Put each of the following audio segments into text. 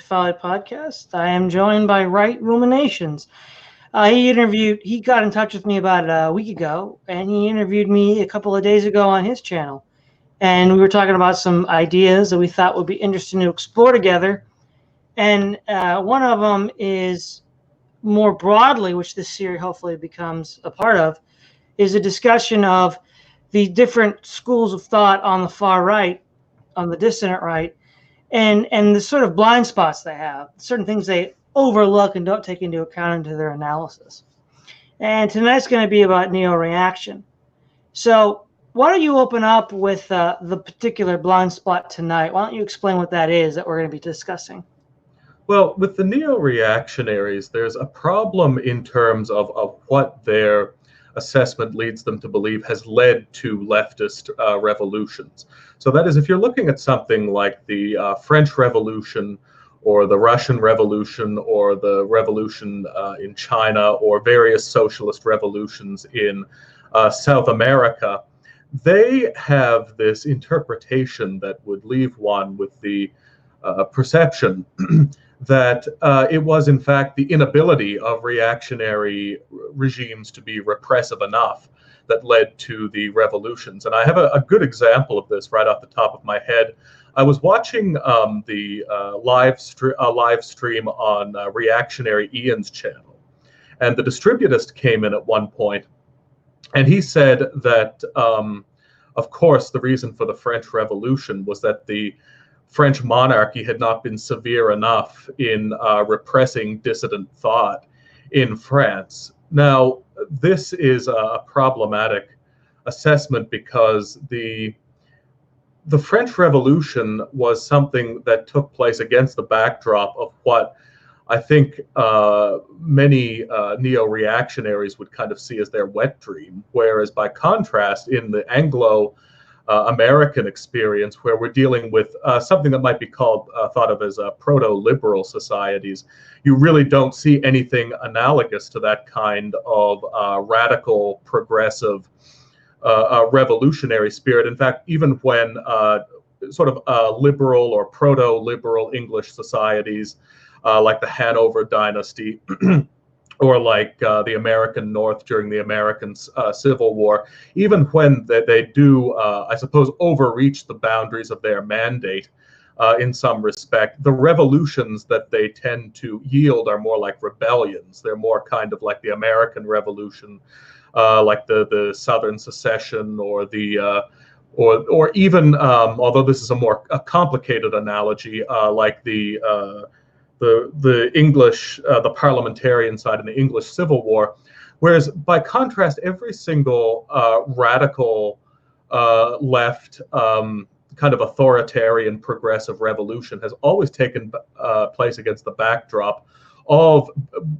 Folly podcast. I am joined by Right Ruminations. He got in touch with me about a week ago, and he interviewed me a couple of days ago on his channel. And we were talking about some ideas that we thought would be interesting to explore together. And one of them is more broadly, which this series hopefully becomes a part of, is a discussion of the different schools of thought on the far right, on the dissident right, and the sort of blind spots they have, certain things they overlook and don't take into account into their analysis. And tonight's going to be about neoreaction. So why don't you open up with the particular blind spot tonight? Why don't you explain what that is that we're going to be discussing? Well, with the neo-reactionaries, there's a problem in terms of what their assessment leads them to believe has led to leftist revolutions. So that is, if you're looking at something like the French Revolution or the Russian Revolution or the revolution in China or various socialist revolutions in South America, they have this interpretation that would leave one with the perception that it was in fact the inability of reactionary regimes to be repressive enough that led to the revolutions. And I have a good example of this right off the top of my head. I was watching the live stream on Reactionary Ian's channel, and the distributist came in at one point, and he said that, of course, the reason for the French Revolution was that the French monarchy had not been severe enough in repressing dissident thought in France. Now, this is a problematic assessment because the French Revolution was something that took place against the backdrop of what I think many neo-reactionaries would kind of see as their wet dream, whereas by contrast, in the Anglo-American experience, where we're dealing with something that might be called, thought of as proto-liberal societies, you really don't see anything analogous to that kind of radical, progressive, revolutionary spirit. In fact, even when sort of liberal or proto-liberal English societies, like the Hanover dynasty, or like the American North during the American Civil War, even when they do, I suppose, overreach the boundaries of their mandate in some respect, the revolutions that they tend to yield are more like rebellions. They're more kind of like the American Revolution, like the Southern Secession, or the or even, although this is a more complicated analogy, like the English, the parliamentarian side in the English Civil War. Whereas by contrast, every single radical left kind of authoritarian progressive revolution has always taken place against the backdrop of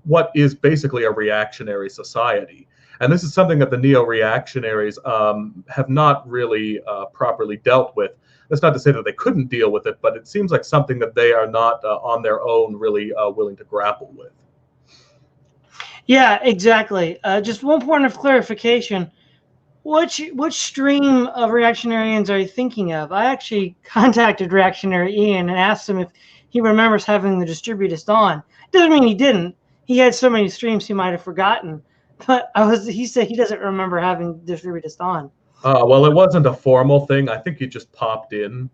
what is basically a reactionary society. And this is something that the neo-reactionaries have not really properly dealt with. That's not to say that they couldn't deal with it, but it seems like something that they are not on their own really willing to grapple with. Yeah, exactly. Just one point of clarification. Which stream of reactionarians are you thinking of? I actually contacted Reactionary Ian and asked him if he remembers having the distributist on. Doesn't mean he didn't. He had so many streams he might have forgotten. But he said he doesn't remember having the distributist on. Well, it wasn't a formal thing. I think he just popped in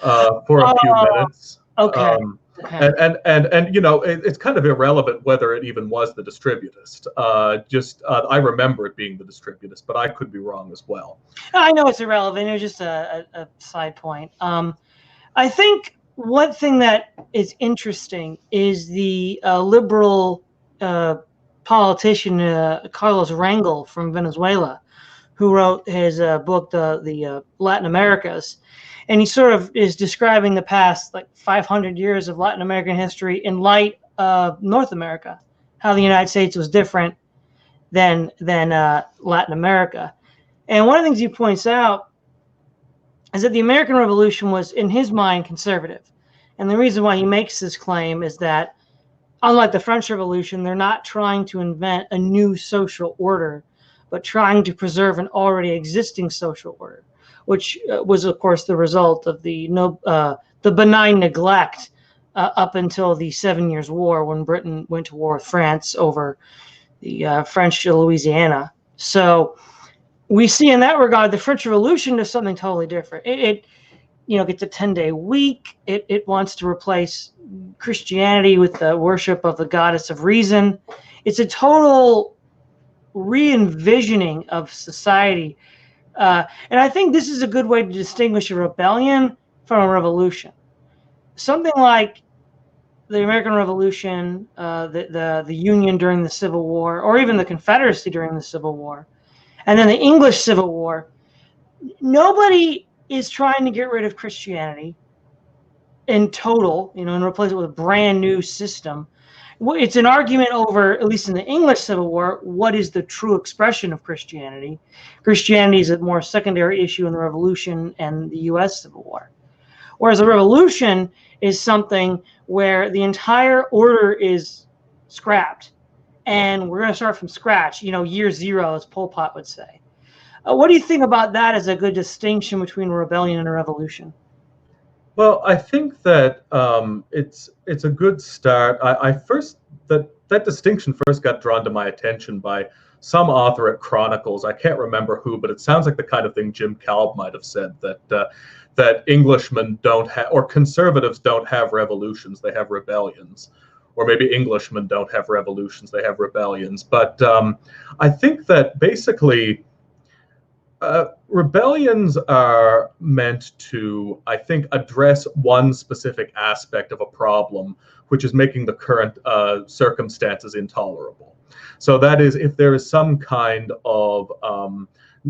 for a few minutes. Okay. Okay. And you know, it's kind of irrelevant whether it even was the distributist. I remember it being the distributist, but I could be wrong as well. I know it's irrelevant. It was just a side point. I think one thing that is interesting is the liberal politician Carlos Rangel from Venezuela, who wrote his book, the Latin Americas. And he sort of is describing the past, like 500 years of Latin American history in light of North America, how the United States was different than Latin America. And one of the things he points out is that the American Revolution was, in his mind, conservative. And the reason why he makes this claim is that, unlike the French Revolution, they're not trying to invent a new social order, but trying to preserve an already existing social order, which was, of course, the result of the benign neglect up until the 7 Years' War, when Britain went to war with France over the French Louisiana. So we see in that regard the French Revolution is something totally different. It gets a 10-day week. It wants to replace Christianity with the worship of the goddess of reason. It's a total re-envisioning of society. And I think this is a good way to distinguish a rebellion from a revolution. Something like the American Revolution, the Union during the Civil War, or even the Confederacy during the Civil War, and then the English Civil War, nobody is trying to get rid of Christianity in total, and replace it with a brand new system. It's an argument over, at least in the English Civil War, what is the true expression of Christianity. Christianity is a more secondary issue in the Revolution and the U.S. Civil War. Whereas a revolution is something where the entire order is scrapped, and we're going to start from scratch, year zero, as Pol Pot would say. What do you think about that as a good distinction between a rebellion and a revolution? Well, I think that it's a good start. I first that distinction first got drawn to my attention by some author at Chronicles. I can't remember who, but it sounds like the kind of thing Jim Calb might have said, that Englishmen don't have, or conservatives don't have revolutions, they have rebellions. Or maybe Englishmen don't have revolutions, they have rebellions. But I think that basically rebellions are meant to, I think, address one specific aspect of a problem, which is making the current circumstances intolerable. So that is, if there is some kind of,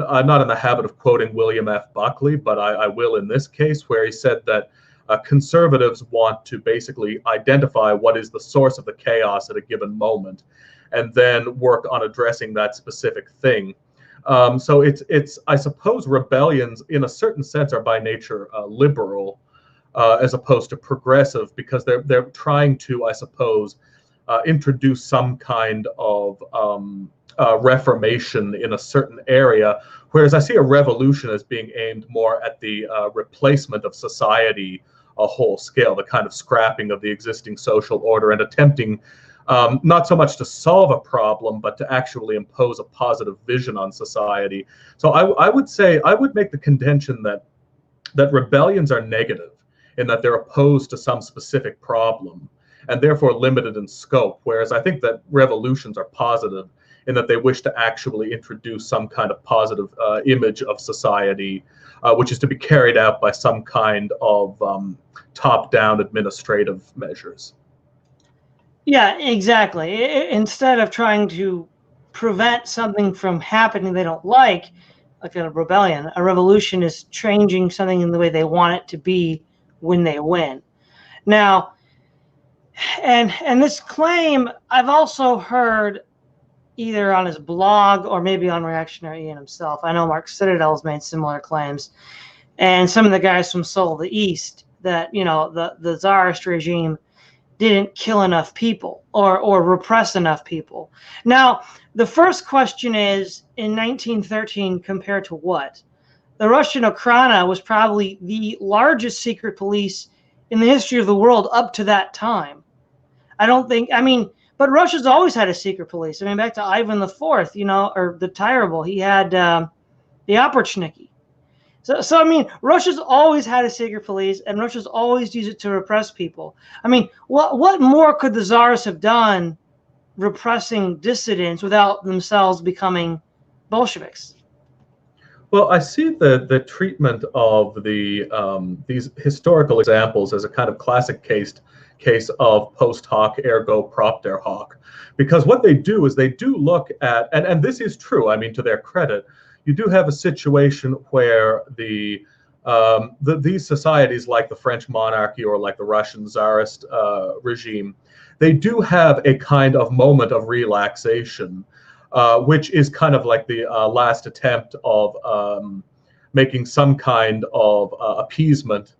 I'm not in the habit of quoting William F. Buckley, but I will in this case, where he said that conservatives want to basically identify what is the source of the chaos at a given moment, and then work on addressing that specific thing. So it's I suppose rebellions in a certain sense are by nature liberal, as opposed to progressive, because they're trying to, I suppose, introduce some kind of reformation in a certain area, whereas I see a revolution as being aimed more at the replacement of society a whole scale, the kind of scrapping of the existing social order, and attempting not so much to solve a problem, but to actually impose a positive vision on society. So I would say, I would make the contention that rebellions are negative, in that they're opposed to some specific problem, and therefore limited in scope, whereas I think that revolutions are positive, in that they wish to actually introduce some kind of positive image of society, which is to be carried out by some kind of top-down administrative measures. Yeah, exactly. Instead of trying to prevent something from happening they don't like a rebellion, a revolution is changing something in the way they want it to be when they win. Now, and this claim I've also heard either on his blog or maybe on Reactionary Ian himself. I know Mark Citadel's made similar claims, and some of the guys from Soul of the East, that the Tsarist regime didn't kill enough people or repress enough people. Now, the first question is, in 1913 compared to what? The Russian Okhrana was probably the largest secret police in the history of the world up to that time. But Russia's always had a secret police. Back to Ivan IV, or the Terrible, he had the Oporchniki. So Russia's always had a secret police, and Russia's always used it to repress people. What more could the Tsars have done repressing dissidents without themselves becoming Bolsheviks? Well, I see the treatment of these historical examples as a kind of classic case of post hoc ergo propter hoc, because what they do is they do look at, and this is true, to their credit, you do have a situation where these societies, like the French monarchy or like the Russian Tsarist regime, they do have a kind of moment of relaxation, which is kind of like the last attempt of making some kind of appeasement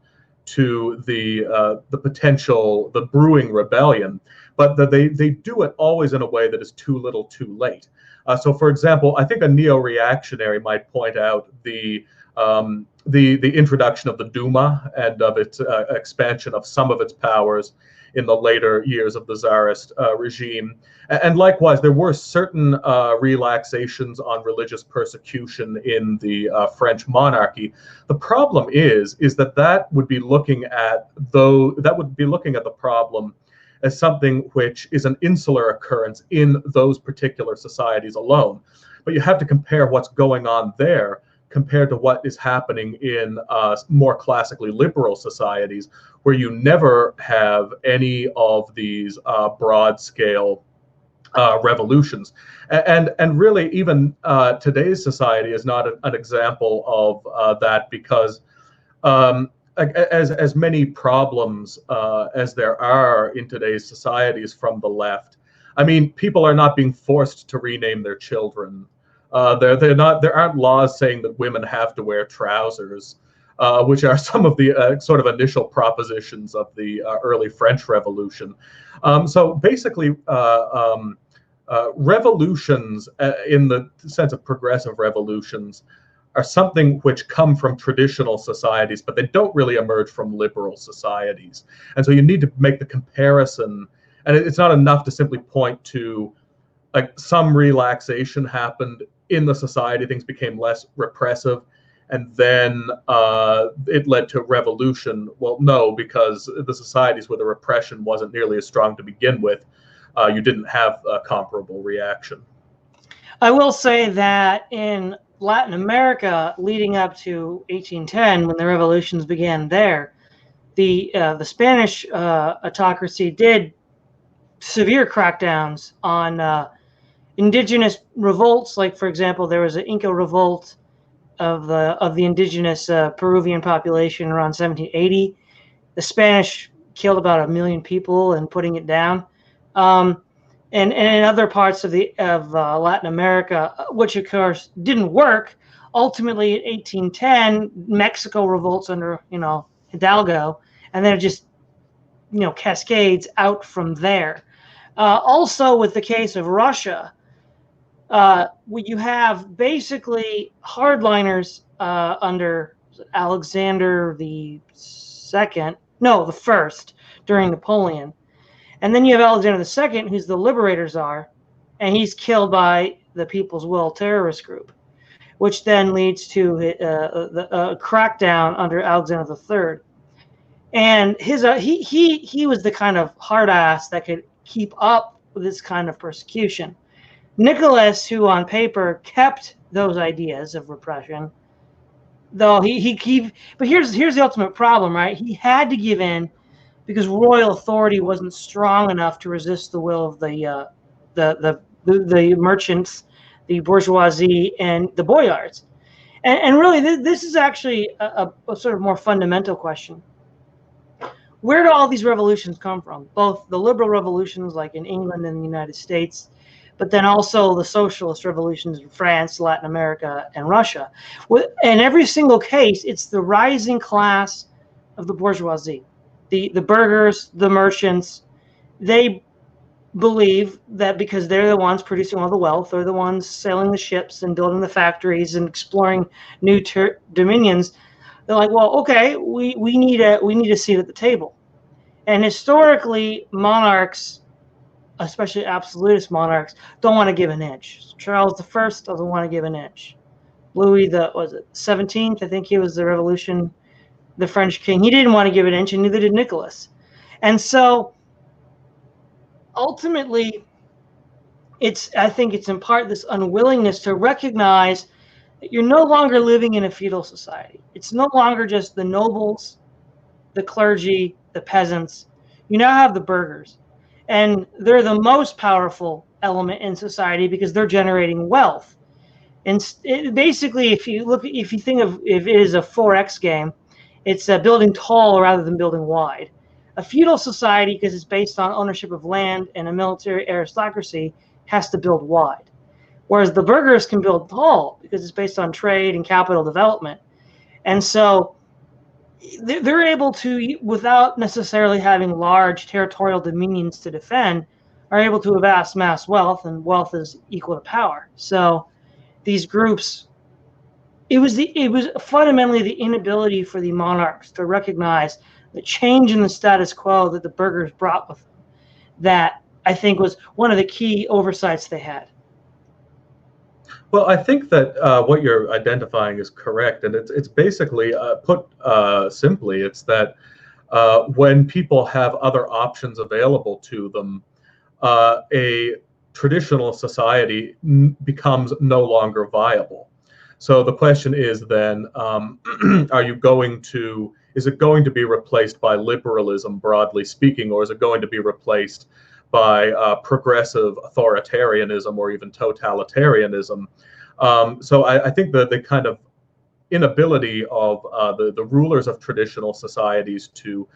to the potential, the brewing rebellion, but they do it always in a way that is too little too late. So, for example, I think a neo-reactionary might point out the introduction of the Duma and of its expansion of some of its powers in the later years of the Tsarist regime. And likewise, there were certain relaxations on religious persecution in the French monarchy. The problem is that would be looking at the problem as something which is an insular occurrence in those particular societies alone. But you have to compare what's going on there compared to what is happening in more classically liberal societies, where you never have any of these broad-scale revolutions. And really, even today's society is not an example of that, because as many problems as there are in today's societies from the left, I mean, people are not being forced to rename their children. They're not. There aren't laws saying that women have to wear trousers, which are some of the sort of initial propositions of the early French Revolution. So basically, revolutions, in the sense of progressive revolutions, are something which come from traditional societies, but they don't really emerge from liberal societies. And so you need to make the comparison, and it's not enough to simply point to like some relaxation happened in the society, things became less repressive, and then it led to revolution. Well, no, because the societies where the repression wasn't nearly as strong to begin with, you didn't have a comparable reaction. I will say that in Latin America, leading up to 1810, when the revolutions began there, the Spanish autocracy did severe crackdowns on indigenous revolts. Like, for example, there was an Inca revolt of the indigenous Peruvian population around 1780. The Spanish killed about 1 million people in putting it down. And in other parts of Latin America, which of course didn't work. Ultimately, in 1810, Mexico revolts under Hidalgo, and then it just cascades out from there. Also, with the case of Russia, you have basically hardliners under Alexander the First during Napoleon. And then you have Alexander II, who's the liberator czar, and he's killed by the People's Will terrorist group, which then leads to a crackdown under Alexander III. And he was the kind of hard ass that could keep up with this kind of persecution. Nicholas, who on paper kept those ideas of repression, though but here's the ultimate problem, right? He had to give in, because royal authority wasn't strong enough to resist the will of the merchants, the bourgeoisie, and the boyards. And really, this is actually a sort of more fundamental question. Where do all these revolutions come from? Both the liberal revolutions, like in England and the United States, but then also the socialist revolutions in France, Latin America, and Russia. In every single case, it's the rising class of the bourgeoisie. The burghers, the merchants, they believe that because they're the ones producing all the wealth, they're the ones sailing the ships and building the factories and exploring new dominions. They're like, well, okay, we need a seat at the table. And historically, monarchs, especially absolutist monarchs, don't want to give an inch. Charles I doesn't want to give an inch. Louis the 17th, I think he was the Revolution, the French king, he didn't want to give an inch, and neither did Nicholas. And so ultimately, I think it's in part this unwillingness to recognize that you're no longer living in a feudal society. It's no longer just the nobles, the clergy, the peasants. You now have the burghers, and they're the most powerful element in society because they're generating wealth. And basically, if you think of if it is a 4X game, it's building tall rather than building wide. A feudal society, because it's based on ownership of land and a military aristocracy, has to build wide. Whereas the burghers can build tall because it's based on trade and capital development. And so they're able to, without necessarily having large territorial dominions to defend, are able to amass mass wealth, and wealth is equal to power. So these groups, it was fundamentally the inability for the monarchs to recognize the change in the status quo that the burghers brought with them, that I think was one of the key oversights they had. Well, I think that what you're identifying is correct, and it's basically put simply, it's that when people have other options available to them, a traditional society becomes no longer viable. So the question is then, are you going to, is it going to be replaced by liberalism, broadly speaking, or is it going to be replaced by progressive authoritarianism or even totalitarianism? So I think that the kind of inability of the rulers of traditional societies to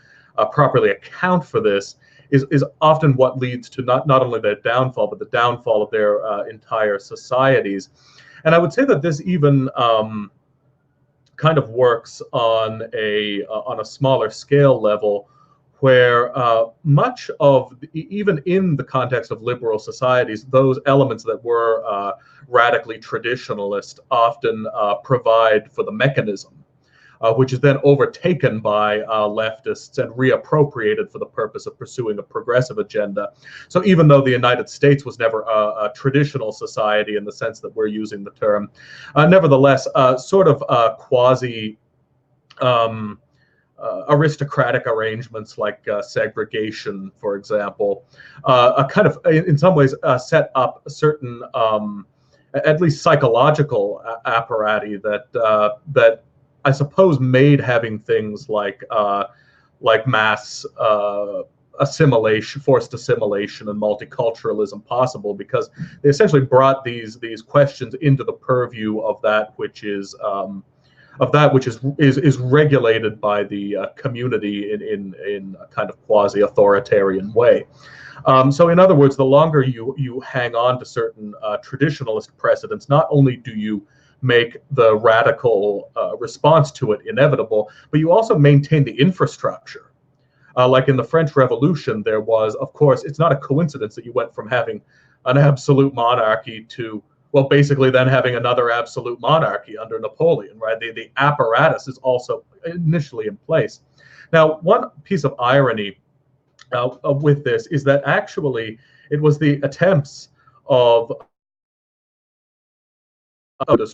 properly account for this is often what leads to not only their downfall, but the downfall of their entire societies. And I would say that this even kind of works on a smaller scale level, where much of, even in the context of liberal societies, those elements that were radically traditionalist often provide for the mechanism, which is then overtaken by leftists and reappropriated for the purpose of pursuing a progressive agenda. So even though the United States was never a traditional society in the sense that we're using the term, nevertheless, sort of quasi aristocratic arrangements like segregation, for example, a kind of, in some ways, set up certain, at least psychological apparati that I suppose made having things like mass assimilation, forced assimilation, and multiculturalism possible, because they essentially brought these questions into the purview of that which is regulated by the community in a kind of quasi-authoritarian way. So in other words, the longer you hang on to certain traditionalist precedents, not only do you make the radical response to it inevitable, but you also maintain the infrastructure. Like in the French Revolution, there was, of course, it's not a coincidence that you went from having an absolute monarchy to, well, basically then having another absolute monarchy under Napoleon, right? The apparatus is also initially in place. Now, one piece of irony with this is that actually it was the attempts of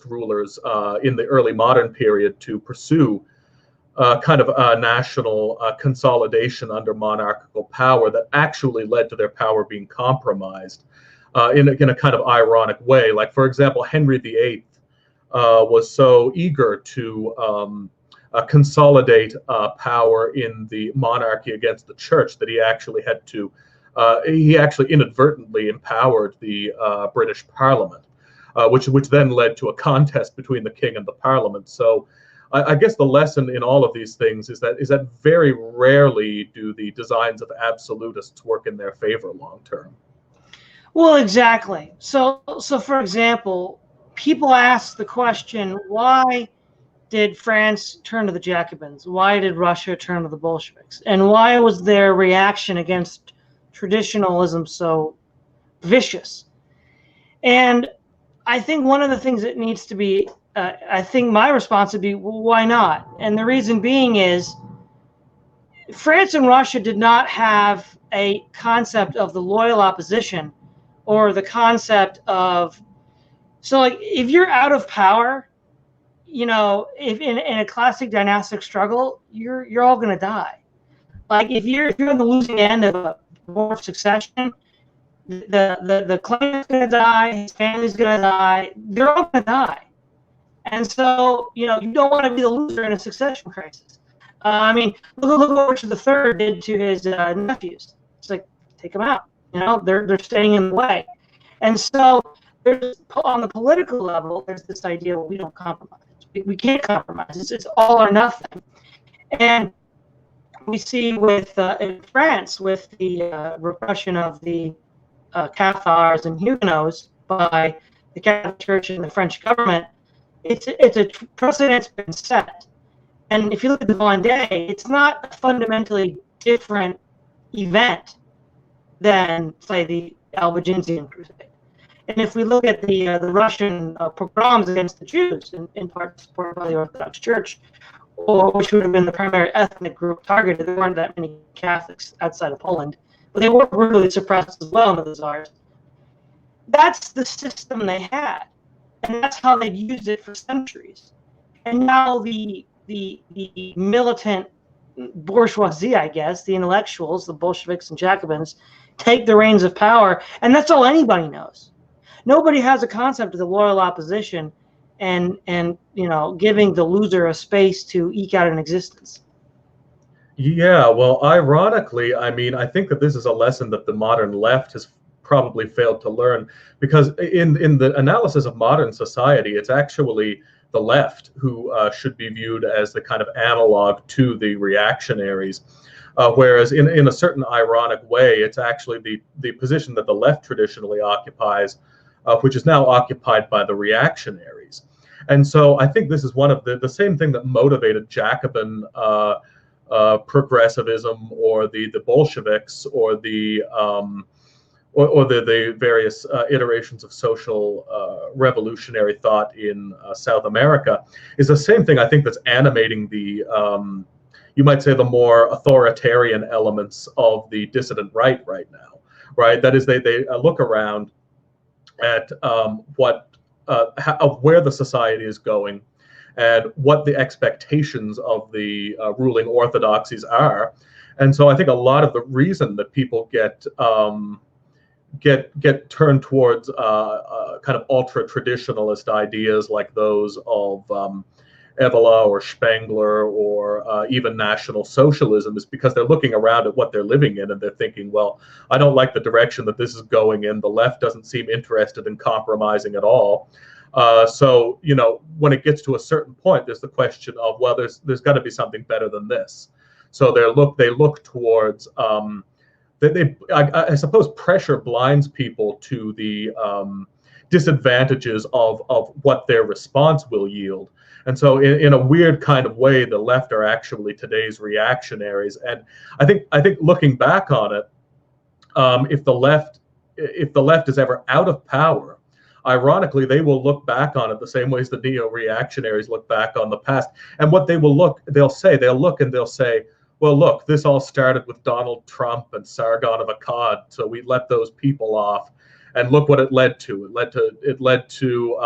rulers in the early modern period to pursue kind of a national consolidation under monarchical power that actually led to their power being compromised in a kind of ironic way. Like, for example, Henry VIII was so eager to consolidate power in the monarchy against the church that he actually had to, he actually inadvertently empowered the British Parliament, which then led to a contest between the king and the Parliament. So I guess the lesson in all of these things is that very rarely do the designs of absolutists work in their favor long term. Well, exactly. So for example, people ask the question, why did France turn to the Jacobins? Why did Russia turn to the Bolsheviks? And why was their reaction against traditionalism so vicious? And I think one of the things that needs to be, I think my response would be, well, why not? And the reason being is France and Russia did not have a concept of the loyal opposition, or the concept of, so like if you're out of power, you know, if in a classic dynastic struggle, you're all going to die. Like if you're on the losing end of a war of succession, the claimant's going to die, his family's going to die, they're all going to die. And so, you know, you don't want to be the loser in a succession crisis. I mean, look what Richard III did to his nephews. It's like, take them out. You know, they're staying in the way. And so there's, on the political level, there's this idea, well, we don't compromise. We can't compromise. It's all or nothing. And we see with in France, with the repression of the Cathars and Huguenots by the Catholic Church and the French government, it's a precedent's been set. And if you look at the Vendée, it's not a fundamentally different event than, say, the Albigensian Crusade. And if we look at the Russian pogroms against the Jews, in part supported by the Orthodox Church, or which would have been the primary ethnic group targeted. There weren't that many Catholics outside of Poland, but they were brutally suppressed as well under the Tsars. That's the system they had, and that's how they've used it for centuries. And now the militant bourgeoisie, I guess, the intellectuals, the Bolsheviks and Jacobins, take the reins of power, and that's all anybody knows. Nobody has a concept of the loyal opposition and giving the loser a space to eke out an existence. Yeah, well, ironically, I mean, I think that this is a lesson that the modern left has probably failed to learn, because in the analysis of modern society, it's actually the left who should be viewed as the kind of analog to the reactionaries. Whereas in a certain ironic way, it's actually the position that the left traditionally occupies, which is now occupied by the reactionaries. And so I think this is one of the same thing that motivated Jacobin progressivism, or the Bolsheviks, or the various iterations of social revolutionary thought in South America, is the same thing I think that's animating the you might say the more authoritarian elements of the dissident right now, right? That is, they look around at of where the society is going, and what the expectations of the ruling orthodoxies are. And so I think a lot of the reason that people get turned towards kind of ultra traditionalist ideas like those of Evola or Spengler, or even National Socialism, is because they're looking around at what they're living in, and they're thinking, well, I don't like the direction that this is going in. The left doesn't seem interested in compromising at all. So, when it gets to a certain point, there's the question of, well, there's got to be something better than this. So they look towards, I suppose pressure blinds people to the disadvantages of what their response will yield. And so in a weird kind of way, the left are actually today's reactionaries. And I think looking back on it, if the left is ever out of power, ironically, they will look back on it the same way as the neo-reactionaries look back on the past. And what they'll look and they'll say, well, look, this all started with Donald Trump and Sargon of Akkad, so we let those people off, and look what it led to. It led to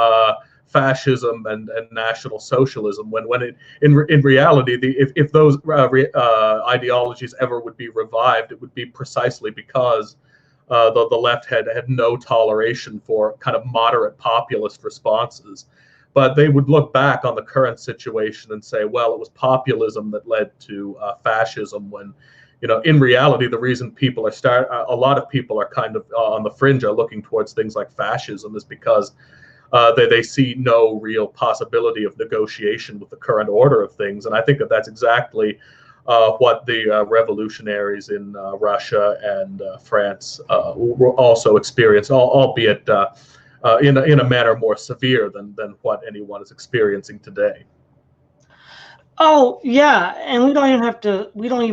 fascism and National Socialism. When in reality, if those ideologies ever would be revived, it would be precisely because the left had no toleration for kind of moderate populist responses. But they would look back on the current situation and say, well, it was populism that led to fascism, when, in reality, the reason a lot of people are kind of on the fringe, are looking towards things like fascism, is because they see no real possibility of negotiation with the current order of things. And I think that that's exactly what the revolutionaries in Russia and France also experienced, albeit in a manner more severe than what anyone is experiencing today. Oh yeah, and we don't even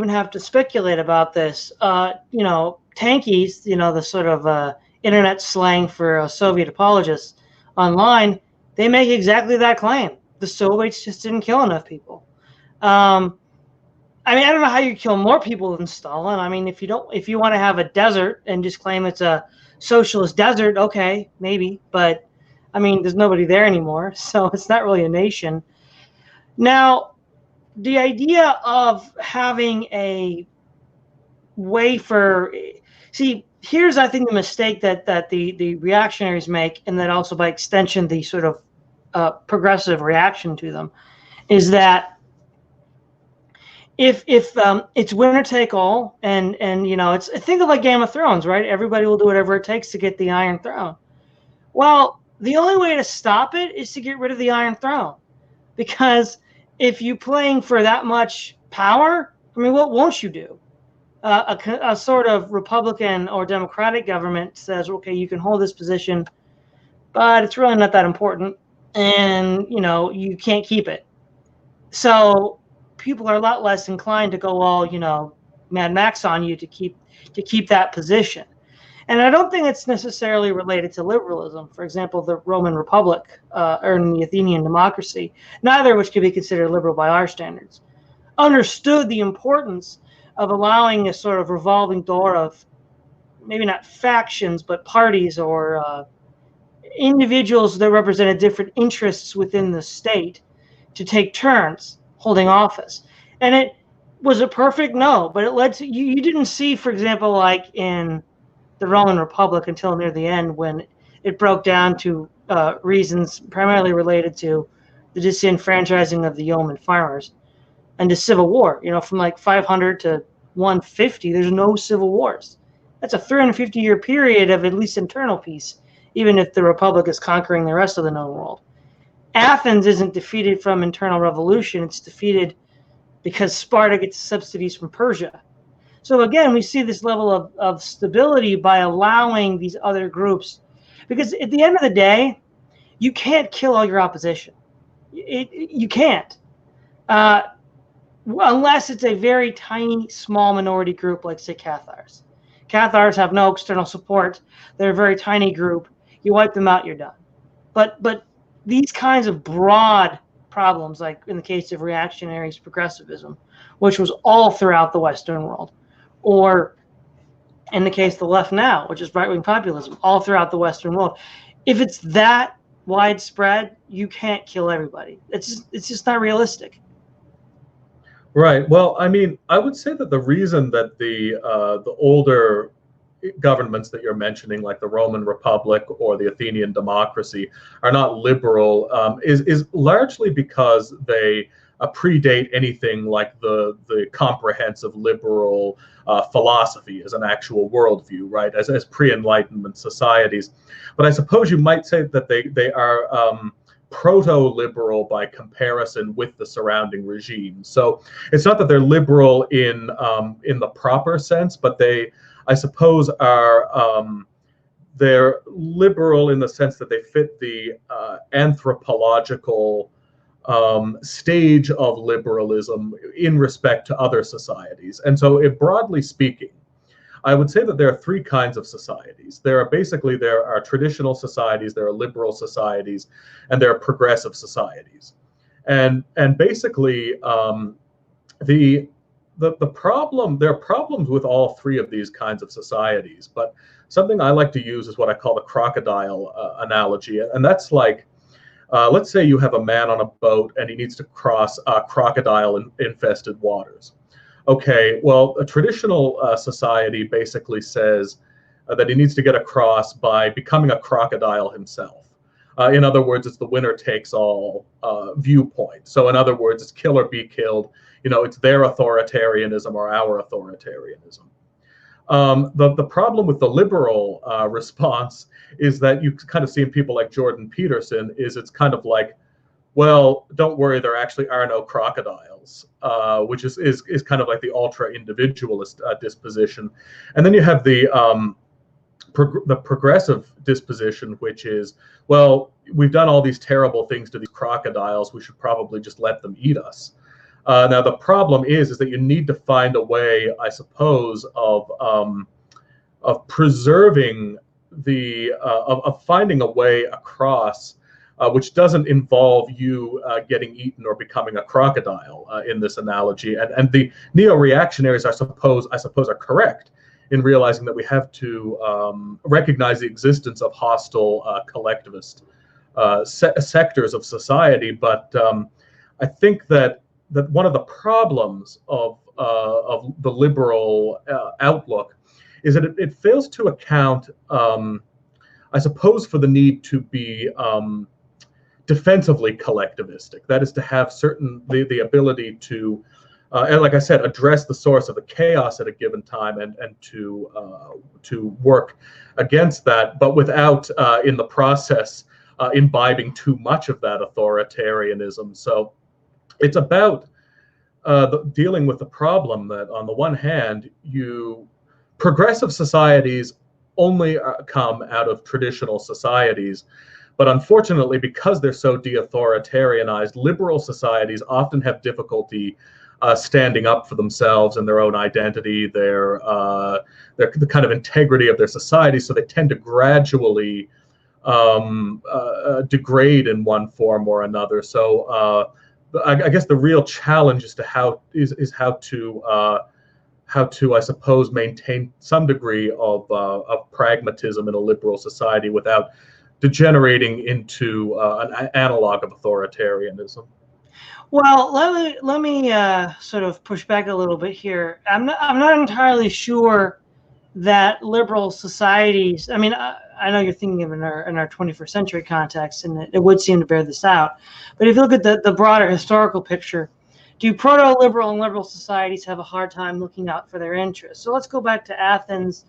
have to speculate about this. Tankies, the sort of internet slang for Soviet apologists online, they make exactly that claim. The Soviets just didn't kill enough people. I don't know how you kill more people than Stalin. I mean, if you want to have a desert and just claim it's a socialist desert, okay, maybe, but there's nobody there anymore, so it's not really a nation. Now, the idea of having a way here's, I think, the mistake that the reactionaries make, and that also by extension the sort of progressive reaction to them, is that if it's winner take all, and it's, think of like Game of Thrones, right? Everybody will do whatever it takes to get the Iron Throne. Well, the only way to stop it is to get rid of the Iron Throne, because if you're playing for that much power, what won't you do? A sort of Republican or Democratic government says, okay, you can hold this position, but it's really not that important, and you can't keep it. So people are a lot less inclined to go all Mad Max on you to keep that position. And I don't think it's necessarily related to liberalism. For example, the Roman Republic or the Athenian democracy, neither of which could be considered liberal by our standards, understood the importance of allowing a sort of revolving door of maybe not factions, but parties or individuals that represented different interests within the state to take turns holding office. And it was a perfect no, but it led to you didn't see, for example, like in the Roman Republic until near the end when it broke down to reasons primarily related to the disenfranchising of the yeoman farmers and to civil war. From like 500 to 150, there's no civil wars. That's a 350-year period of at least internal peace, even if the Republic is conquering the rest of the known world. Athens isn't defeated from internal revolution. It's defeated because Sparta gets subsidies from Persia. So again, we see this level of stability by allowing these other groups, because at the end of the day, you can't kill all your opposition. You can't. Unless it's a very tiny, small minority group like, say, Cathars. Cathars have no external support. They're a very tiny group. You wipe them out, you're done. But these kinds of broad problems, like in the case of reactionaries, progressivism, which was all throughout the Western world, or in the case of the left now, which is right-wing populism, all throughout the Western world, if it's that widespread, you can't kill everybody. It's just not realistic. Right. Well, I mean, I would say that the reason that the older governments that you're mentioning, like the Roman Republic or the Athenian democracy, are not liberal is largely because they predate anything like the comprehensive liberal philosophy as an actual worldview, right? As pre-Enlightenment societies. But I suppose you might say that they are proto-liberal by comparison with the surrounding regime. So it's not that they're liberal in the proper sense, but I suppose, they're liberal in the sense that they fit the anthropological stage of liberalism in respect to other societies. And so, broadly speaking, I would say that there are three kinds of societies. There are traditional societies, there are liberal societies, and there are progressive societies. And basically, the problem, there are problems with all three of these kinds of societies, but something I like to use is what I call the crocodile analogy. And that's like, let's say you have a man on a boat and he needs to cross crocodile-infested waters. Okay, well, a traditional society basically says that he needs to get across by becoming a crocodile himself. In other words, it's the winner takes all viewpoint. So in other words, it's kill or be killed. It's their authoritarianism or our authoritarianism. The problem with the liberal response is that you kind of see in people like Jordan Peterson is it's kind of like, well, don't worry, there actually are no crocodiles, which is kind of like the ultra-individualist disposition. And then you have the progressive disposition, which is, well, we've done all these terrible things to these crocodiles, we should probably just let them eat us. Now, the problem is that you need to find a way, I suppose, of preserving of finding a way across which doesn't involve you getting eaten or becoming a crocodile in this analogy. And the neo-reactionaries, I suppose, are correct in realizing that we have to recognize the existence of hostile collectivist sectors of society. But I think that one of the problems of the liberal outlook is that it fails to account, I suppose, for the need to be defensively collectivistic. That is to have the ability to, and like I said, address the source of the chaos at a given time and to work against that, but without in the process imbibing too much of that authoritarianism. So it's about dealing with the problem that, on the one hand, progressive societies only come out of traditional societies. But unfortunately, because they're so de-authoritarianized, liberal societies often have difficulty standing up for themselves and their own identity, the kind of integrity of their society. So they tend to gradually degrade in one form or another. So I guess the real challenge is how to, I suppose, maintain some degree of pragmatism in a liberal society without degenerating into an analog of authoritarianism. Well, let me sort of push back a little bit here. I'm not entirely sure that liberal societies. I mean, I know you're thinking of in our 21st century context, and it would seem to bear this out. But if you look at the broader historical picture, do proto-liberal and liberal societies have a hard time looking out for their interests? So let's go back to Athens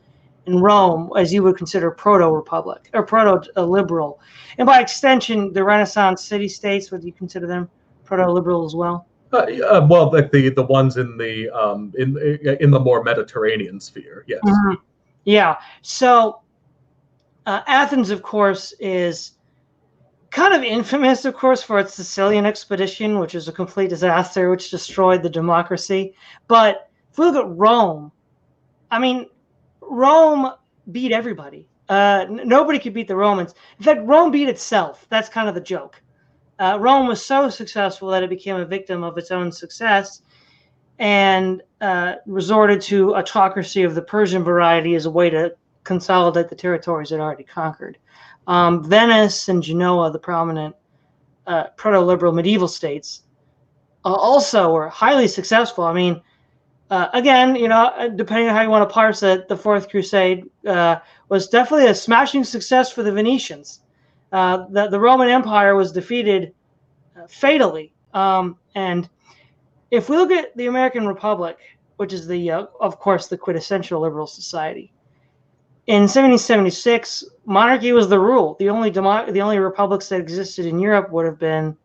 and Rome, as you would consider proto-republic or proto-liberal, and by extension, the Renaissance city-states. Would you consider them proto-liberal as well? Well, like the ones in the more Mediterranean sphere, yes. Mm-hmm. Yeah. So Athens, of course, is kind of infamous, of course, for its Sicilian expedition, which was a complete disaster, which destroyed the democracy. But if we look at Rome, I mean, Rome beat everybody. Nobody could beat the Romans. In fact, Rome beat itself. That's kind of the joke. Rome was so successful that it became a victim of its own success and resorted to autocracy of the Persian variety as a way to consolidate the territories it already conquered. Venice and Genoa, the prominent proto-liberal medieval states, also were highly successful. I mean, again, depending on how you want to parse it, the Fourth Crusade was definitely a smashing success for the Venetians. The Roman Empire was defeated fatally. And if we look at the American Republic, which is of course, the quintessential liberal society, in 1776, monarchy was the rule. The only republics that existed in Europe would have been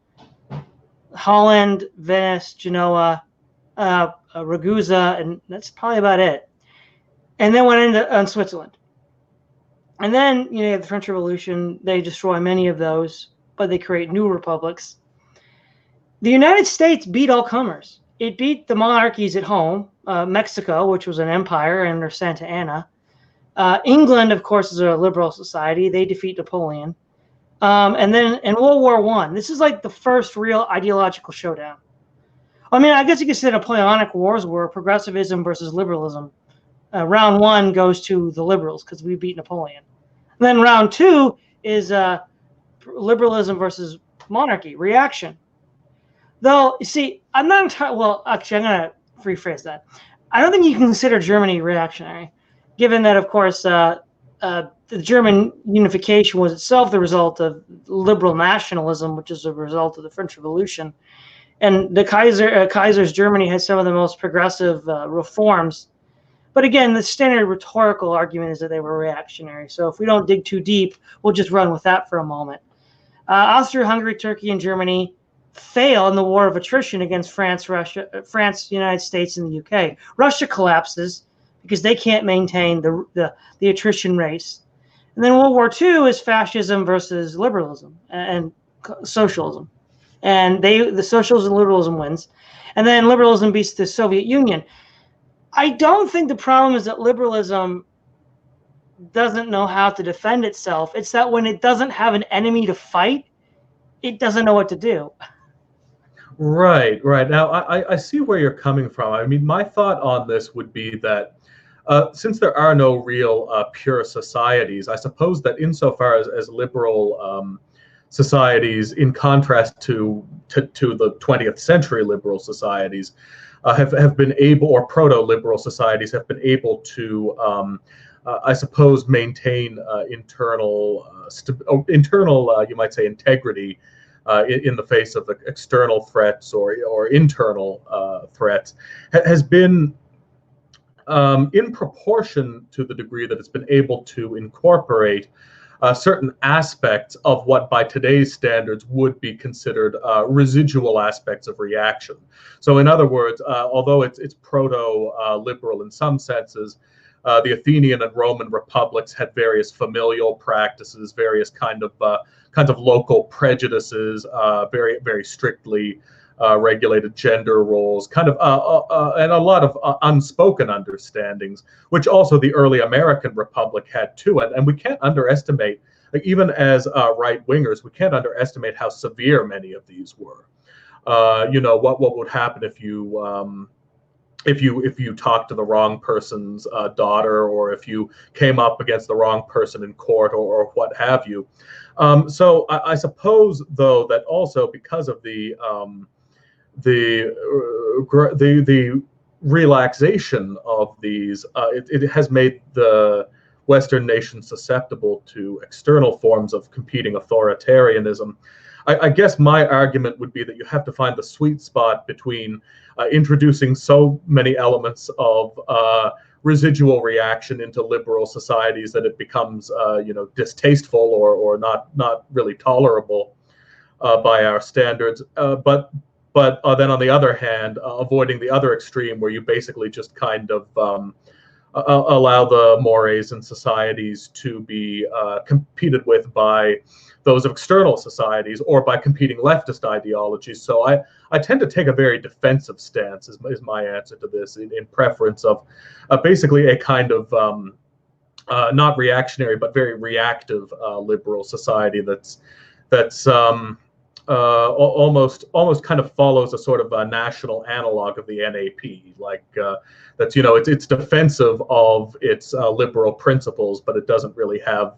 Holland, Venice, Genoa, Ragusa, and that's probably about it. And then went into Switzerland. And then you have the French Revolution. They destroy many of those, but they create new republics. The United States beat all comers. It beat the monarchies at home. Mexico, which was an empire under Santa Anna. England, of course, is a liberal society. They defeat Napoleon. And then in World War I, this is like the first real ideological showdown. I mean, I guess you could say Napoleonic Wars were progressivism versus liberalism. Round one goes to the liberals because we beat Napoleon. And then round two is liberalism versus monarchy, reaction. Though, you see, I'm not entirely, well, actually, I'm going to rephrase that. I don't think you can consider Germany reactionary, given that, of course, the German unification was itself the result of liberal nationalism, which is a result of the French Revolution. And the Kaiser's Germany has some of the most progressive reforms. But again, the standard rhetorical argument is that they were reactionary. So if we don't dig too deep, we'll just run with that for a moment. Austria-Hungary, Turkey, and Germany fail in the war of attrition against France, the United States, and the UK. Russia collapses because they can't maintain the attrition race. And then World War II is fascism versus liberalism and socialism. And the socialism and liberalism wins. And then liberalism beats the Soviet Union. I don't think the problem is that liberalism doesn't know how to defend itself. It's that when it doesn't have an enemy to fight, it doesn't know what to do. Right. Now, I see where you're coming from. I mean, my thought on this would be that since there are no real pure societies, I suppose that insofar as liberal societies, in contrast to the 20th century liberal societies, have been able, or proto-liberal societies have been able to, I suppose, maintain internal, you might say, integrity in the face of the external threats or internal threats, has been in proportion to the degree that it's been able to incorporate certain aspects of what by today's standards would be considered residual aspects of reaction. So in other words, although it's proto-liberal in some senses, the Athenian and Roman republics had various familial practices, various kinds of local prejudices, very, very strictly regulated gender roles, kind of, and a lot of unspoken understandings, which also the early American Republic had too. And we can't underestimate, like, even as right wingers, we can't underestimate how severe many of these were. What would happen if you talked to the wrong person's daughter, or if you came up against the wrong person in court, or what have you. So I suppose, though, that also because of the relaxation of these, it has made the Western nations susceptible to external forms of competing authoritarianism. I guess my argument would be that you have to find the sweet spot between introducing so many elements of residual reaction into liberal societies that it becomes, distasteful or not really tolerable by our standards, but then on the other hand, avoiding the other extreme where you basically just kind of allow the mores and societies to be competed with by those of external societies, or by competing leftist ideologies. So I tend to take a very defensive stance, is my answer to this, in preference of basically a kind of not reactionary but very reactive liberal society that's almost kind of follows a sort of a national analog of the NAP, like that's it's defensive of its liberal principles, but it doesn't really have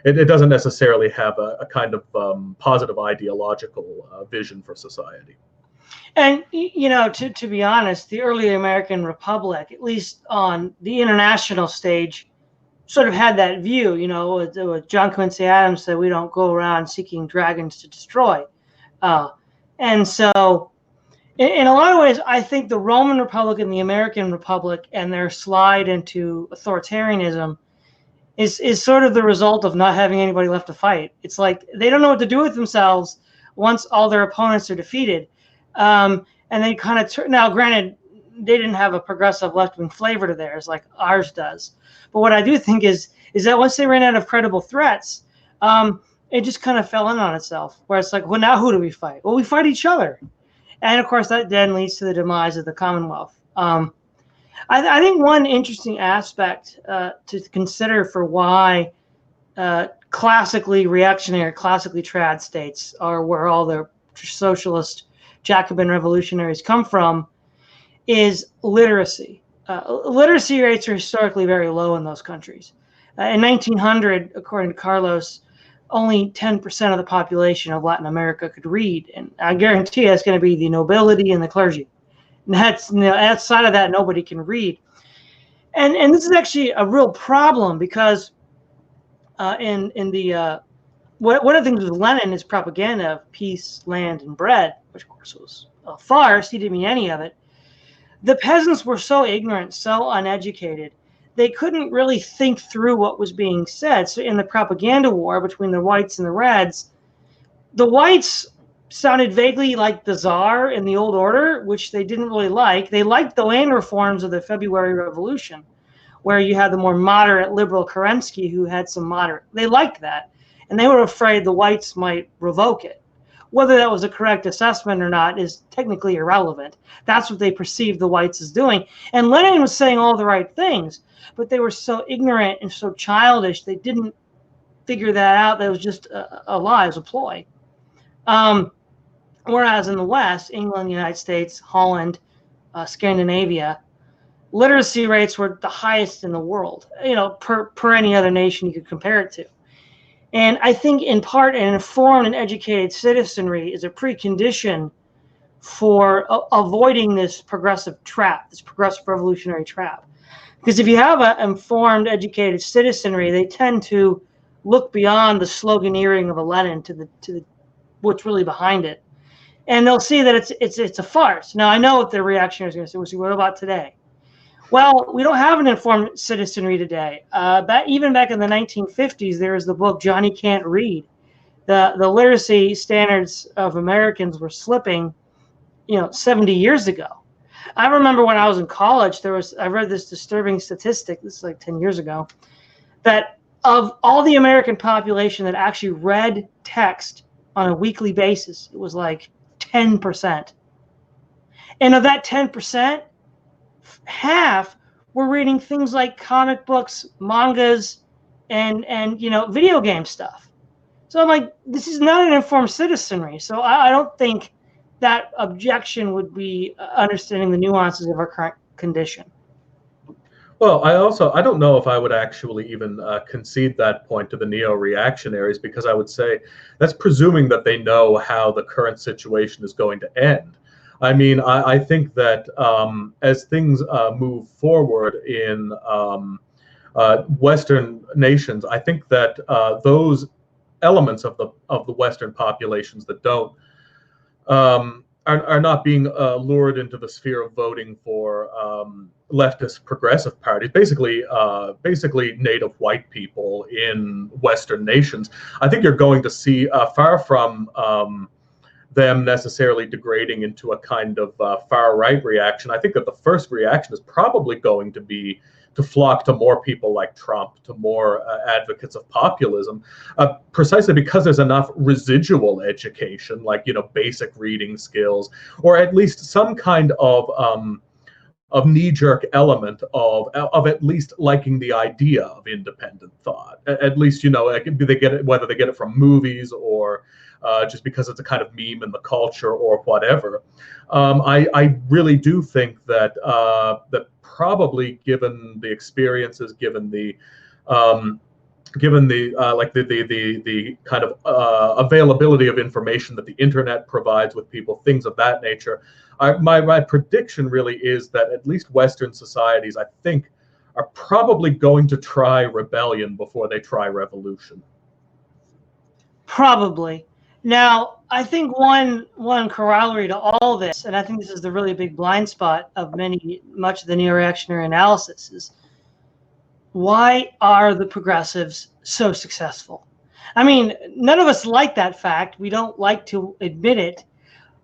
it doesn't necessarily have a kind of positive ideological vision for society. And to be honest, the early American Republic, at least on the international stage, sort of had that view. With John Quincy Adams said, "We don't go around seeking dragons to destroy," and so in a lot of ways, I think the Roman Republic and the American Republic and their slide into authoritarianism is sort of the result of not having anybody left to fight. It's like they don't know what to do with themselves once all their opponents are defeated. And they kind of now, granted, they didn't have a progressive left-wing flavor to theirs like ours does. But what I do think is that once they ran out of credible threats, it just kind of fell in on itself, where it's like, well, now who do we fight? Well, we fight each other. And of course, that then leads to the demise of the Commonwealth. I think one interesting aspect to consider for why classically reactionary, classically trad states are where all the socialist Jacobin revolutionaries come from is literacy. Literacy rates are historically very low in those countries. In 1900, according to Carlos, only 10% of the population of Latin America could read. And I guarantee it's going to be the nobility and the clergy. And outside of that, nobody can read. And this is actually a real problem because one of the things with Lenin is propaganda of peace, land, and bread, which of course was a farce. He didn't mean any of it. The peasants were so ignorant, so uneducated, they couldn't really think through what was being said. So in the propaganda war between the whites and the reds, the whites sounded vaguely like the Tsar in the old order, which they didn't really like. They liked the land reforms of the February Revolution, where you had the more moderate liberal Kerensky who had some moderate. They liked that, and they were afraid the whites might revoke it. Whether that was a correct assessment or not is technically irrelevant. That's what they perceived the whites as doing. And Lenin was saying all the right things, but they were so ignorant and so childish, they didn't figure that out. That was just a lie, it was a ploy. Whereas in the West, England, United States, Holland, Scandinavia, literacy rates were the highest in the world, per any other nation you could compare it to. And I think in part an informed and educated citizenry is a precondition for avoiding this progressive trap, this progressive revolutionary trap. Because if you have an informed, educated citizenry, they tend to look beyond the sloganeering of a Lenin to the what's really behind it. And they'll see that it's a farce. Now, I know what the reactionaries are going to say. We'll see, what about today? Well, we don't have an informed citizenry today. Even back in the 1950s, there was the book Johnny Can't Read. The literacy standards of Americans were slipping, 70 years ago. I remember when I was in college, I read this disturbing statistic, this is like 10 years ago, that of all the American population that actually read text on a weekly basis, it was like 10%. And of that 10%, half were reading things like comic books, mangas, and video game stuff. So I'm like, this is not an informed citizenry. So I don't think that objection would be understanding the nuances of our current condition. Well, I don't know if I would actually even concede that point to the neo-reactionaries, because I would say that's presuming that they know how the current situation is going to end. I mean, I think that as things move forward in Western nations, I think that those elements of the Western populations that don't are not being lured into the sphere of voting for leftist progressive parties, basically native white people in Western nations. I think you're going to see far from them necessarily degrading into a kind of far right reaction. I think that the first reaction is probably going to be to flock to more people like Trump, to more advocates of populism, precisely because there's enough residual education, like basic reading skills, or at least some kind of knee-jerk element of at least liking the idea of independent thought. At least they get it, whether they get it from movies or just because it's a kind of meme in the culture or whatever. I really do think that that probably, given the experiences, given the like the kind of availability of information that the internet provides with people, things of that nature, my prediction really is that at least Western societies, I think, are probably going to try rebellion before they try revolution. Probably. Now, I think one corollary to all this, and I think this is the really big blind spot of much of the neo-reactionary analysis, is why are the progressives so successful? I mean, none of us like that fact. We don't like to admit it,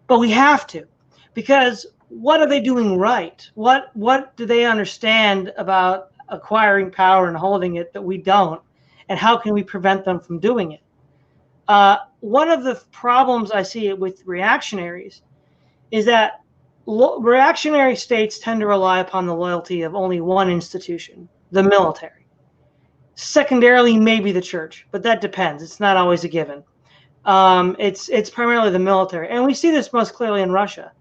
but we have to, because what are they doing right? What do they understand about acquiring power and holding it that we don't? And how can we prevent them from doing it? One of the problems I see with reactionaries is that reactionary states tend to rely upon the loyalty of only one institution, the military. Secondarily, maybe the church, but that depends. It's not always a given. It's primarily the military. And we see this most clearly in Russia,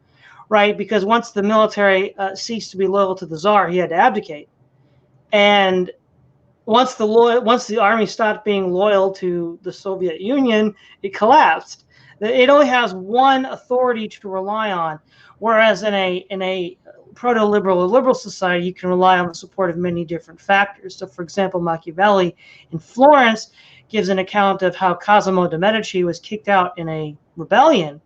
right? Because once the military ceased to be loyal to the Tsar, he had to abdicate. And once the army stopped being loyal to the Soviet Union, it collapsed. It only has one authority to rely on, whereas in a proto-liberal or liberal society, you can rely on the support of many different factors. So, for example, Machiavelli in Florence gives an account of how Cosimo de' Medici was kicked out in a rebellion,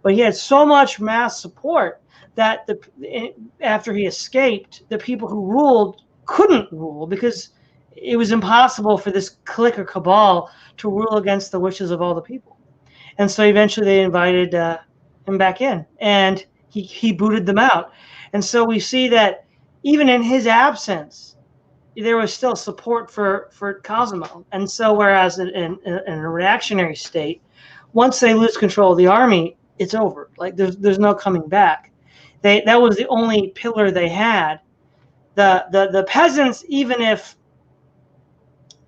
but he had so much mass support that after he escaped, the people who ruled couldn't rule because it was impossible for this clique or cabal to rule against the wishes of all the people. And so eventually they invited him back in, and he booted them out. And so we see that even in his absence, there was still support for Cosimo. And so whereas in a reactionary state, once they lose control of the army, it's over. Like there's no coming back. That was the only pillar they had. The peasants, even if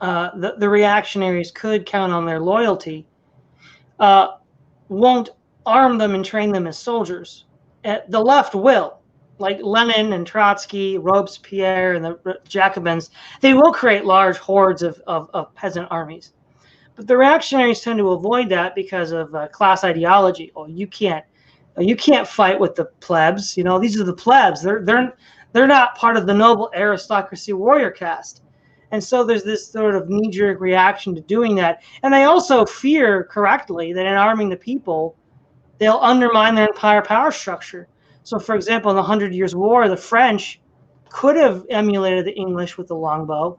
the reactionaries could count on their loyalty, won't arm them and train them as soldiers. The left will, like Lenin and Trotsky, Robespierre, and the Jacobins. They will create large hordes of peasant armies. But the reactionaries tend to avoid that because of class ideology. Oh, you can't fight with the plebs. These are the plebs. They're not part of the noble aristocracy warrior caste. And so there's this sort of knee-jerk reaction to doing that. And they also fear, correctly, that in arming the people, they'll undermine their entire power structure. So, for example, in the 100 Years' War, the French could have emulated the English with the longbow,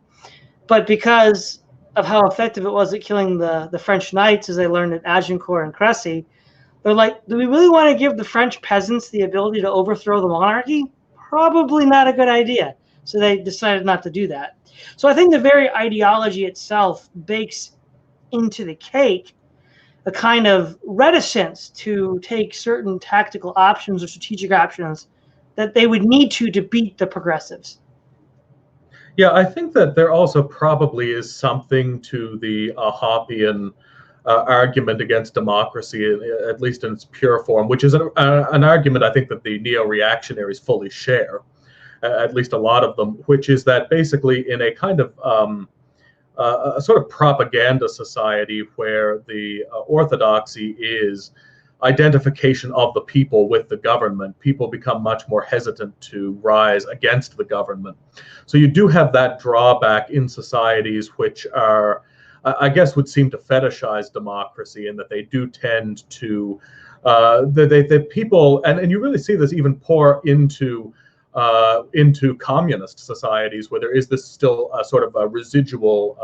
but because of how effective it was at killing the French knights, as they learned at Agincourt and Crécy, they're like, do we really want to give the French peasants the ability to overthrow the monarchy? Probably not a good idea. So they decided not to do that. So I think the very ideology itself bakes into the cake the kind of reticence to take certain tactical options or strategic options that they would need to beat the progressives. Yeah, I think that there also probably is something to the Hoppian argument against democracy, at least in its pure form, which is an argument I think that the neo-reactionaries fully share, at least a lot of them, which is that basically in a kind of a sort of propaganda society where the orthodoxy is identification of the people with the government, people become much more hesitant to rise against the government. So you do have that drawback in societies which are, I guess, would seem to fetishize democracy, in that they do tend to, the people, and you really see this even pour into communist societies, where there is this still sort of a residual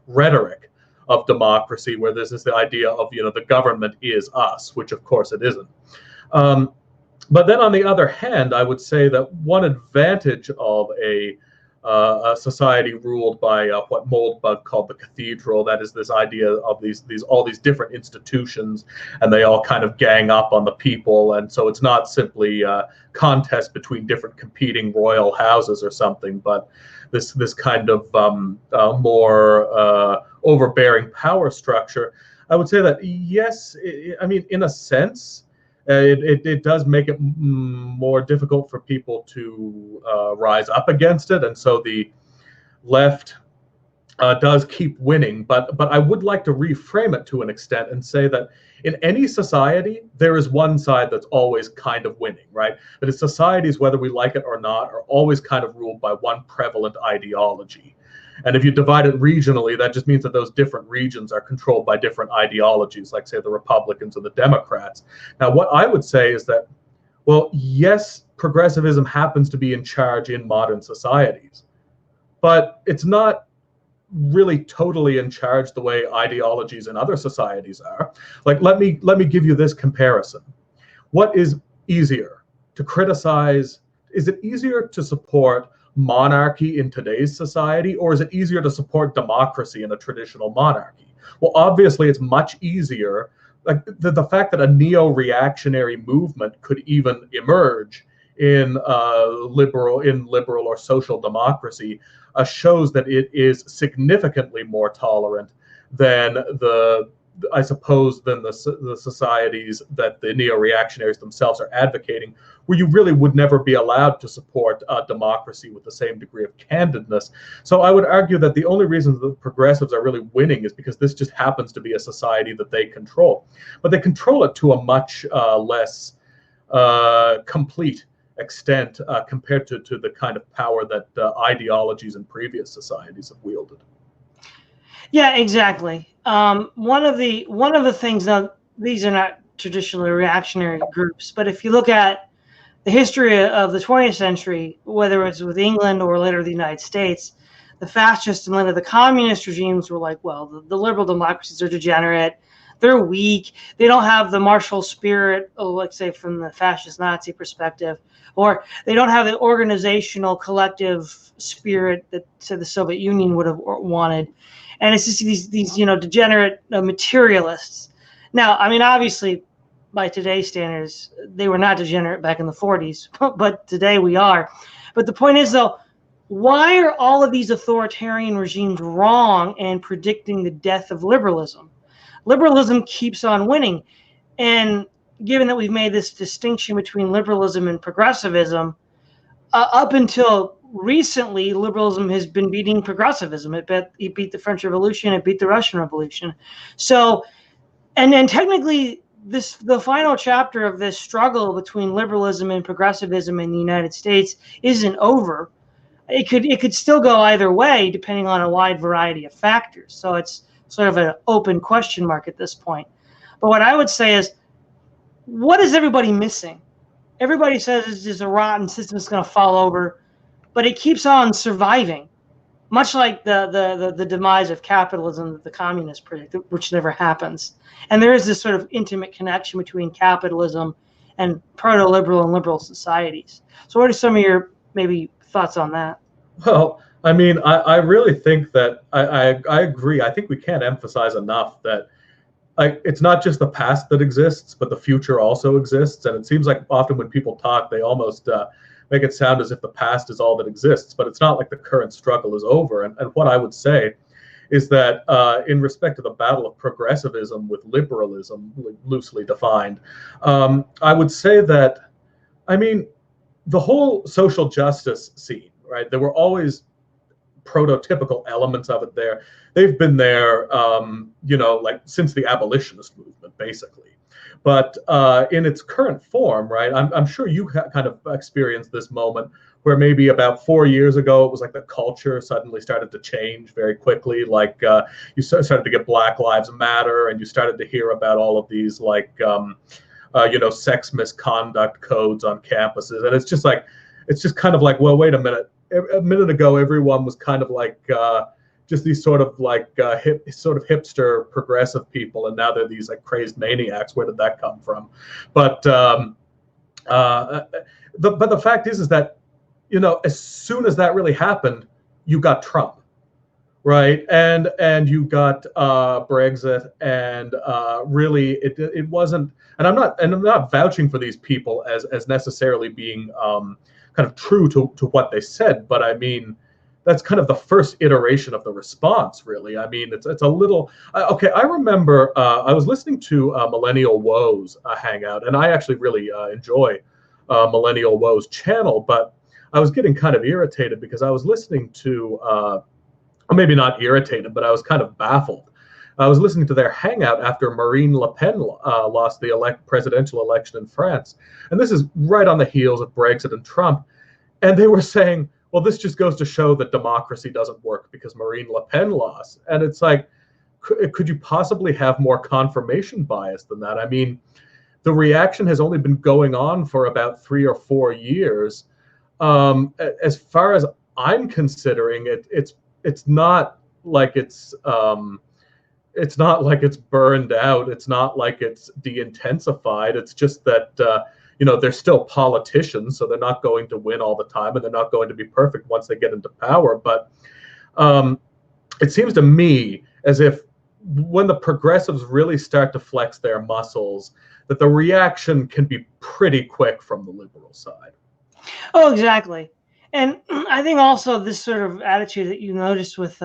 rhetoric of democracy, where there's this idea of, the government is us, which of course it isn't. But then on the other hand, I would say that one advantage of a society ruled by what Moldbug called the cathedral, that is this idea of all these different institutions, and they all kind of gang up on the people, and so it's not simply a contest between different competing royal houses or something, but this kind of more overbearing power structure. I would say that yes, I mean, in a sense, it does make it more difficult for people to rise up against it, and so the left does keep winning. But I would like to reframe it to an extent and say that in any society, there is one side that's always kind of winning, right? That is, societies, whether we like it or not, are always kind of ruled by one prevalent ideology. And if you divide it regionally, that just means that those different regions are controlled by different ideologies, like, say, the Republicans and the Democrats. Now, what I would say is that, well, yes, progressivism happens to be in charge in modern societies, but it's not really totally in charge the way ideologies in other societies are. Like, let me give you this comparison. What is easier to criticize? Is it easier to support monarchy in today's society, or is it easier to support democracy in a traditional monarchy? Well, obviously it's much easier. Like, the fact that a neo-reactionary movement could even emerge in liberal or social democracy shows that it is significantly more tolerant than the societies that the neo-reactionaries themselves are advocating, where you really would never be allowed to support democracy with the same degree of candidness. So I would argue that the only reason the progressives are really winning is because this just happens to be a society that they control. But they control it to a much less complete extent compared to the kind of power that ideologies in previous societies have wielded. Yeah, exactly. One of the things, now these are not traditionally reactionary groups, but if you look at the history of the 20th century, whether it's with England or later the United States, the fascist and later the communist regimes were like, well, the liberal democracies are degenerate, they're weak, they don't have the martial spirit, let's say from the fascist Nazi perspective, or they don't have the organizational collective spirit that, say, the Soviet Union would have wanted. And it's just these degenerate materialists. Now, I mean, obviously, by today's standards, they were not degenerate back in the 40s, but today we are. But the point is, though, why are all of these authoritarian regimes wrong in predicting the death of liberalism? Liberalism keeps on winning. And given that we've made this distinction between liberalism and progressivism, up until recently, liberalism has been beating progressivism. It beat the French Revolution, it beat the Russian Revolution. So, and then technically, the final chapter of this struggle between liberalism and progressivism in the United States isn't over. It could still go either way, depending on a wide variety of factors. So it's sort of an open question mark at this point. But what I would say is, what is everybody missing? Everybody says it's just a rotten system that's going to fall over, but it keeps on surviving, much like the demise of capitalism that the communists predicted, which never happens. And there is this sort of intimate connection between capitalism and proto-liberal and liberal societies. So what are some of your maybe thoughts on that? Well, I mean, I really think that I agree. I think we can't emphasize enough that it's not just the past that exists, but the future also exists. And it seems like often when people talk, they almost make it sound as if the past is all that exists, but it's not like the current struggle is over. And what I would say is that in respect to the battle of progressivism with liberalism, loosely defined, I would say that, I mean, the whole social justice scene, right? There were always prototypical elements of it there. They've been there, like since the abolitionist movement, basically. But in its current form, right, I'm sure you kind of experienced this moment where maybe about 4 years ago, it was like the culture suddenly started to change very quickly. Like you started to get Black Lives Matter, and you started to hear about all of these sex misconduct codes on campuses. And it's just kind of like, well, wait a minute. A minute ago, everyone was kind of like just these sort of hipster progressive people, and now they're these like crazed maniacs. Where did that come from? But the fact is that as soon as that really happened, you got Trump, right? And you got Brexit, and really it wasn't. And I'm not vouching for these people as necessarily being kind of true to what they said, but I mean, that's kind of the first iteration of the response, really. I mean, it's a little okay. I remember I was listening to Millennial Woes hangout, and I actually really enjoy Millennial Woes channel, but I was getting kind of irritated because I was listening to, or maybe not irritated, but I was kind of baffled. I was listening to their hangout after Marine Le Pen lost the presidential election in France. And this is right on the heels of Brexit and Trump. And they were saying, well, this just goes to show that democracy doesn't work because Marine Le Pen lost. And it's like, could you possibly have more confirmation bias than that? I mean, the reaction has only been going on for about 3 or 4 years. As far as I'm considering it, it's not like it's not like it's burned out. It's not like it's de-intensified. It's just that, they're still politicians, so they're not going to win all the time, and they're not going to be perfect once they get into power. But it seems to me as if when the progressives really start to flex their muscles, that the reaction can be pretty quick from the liberal side. Oh, exactly. And I think also this sort of attitude that you noticed with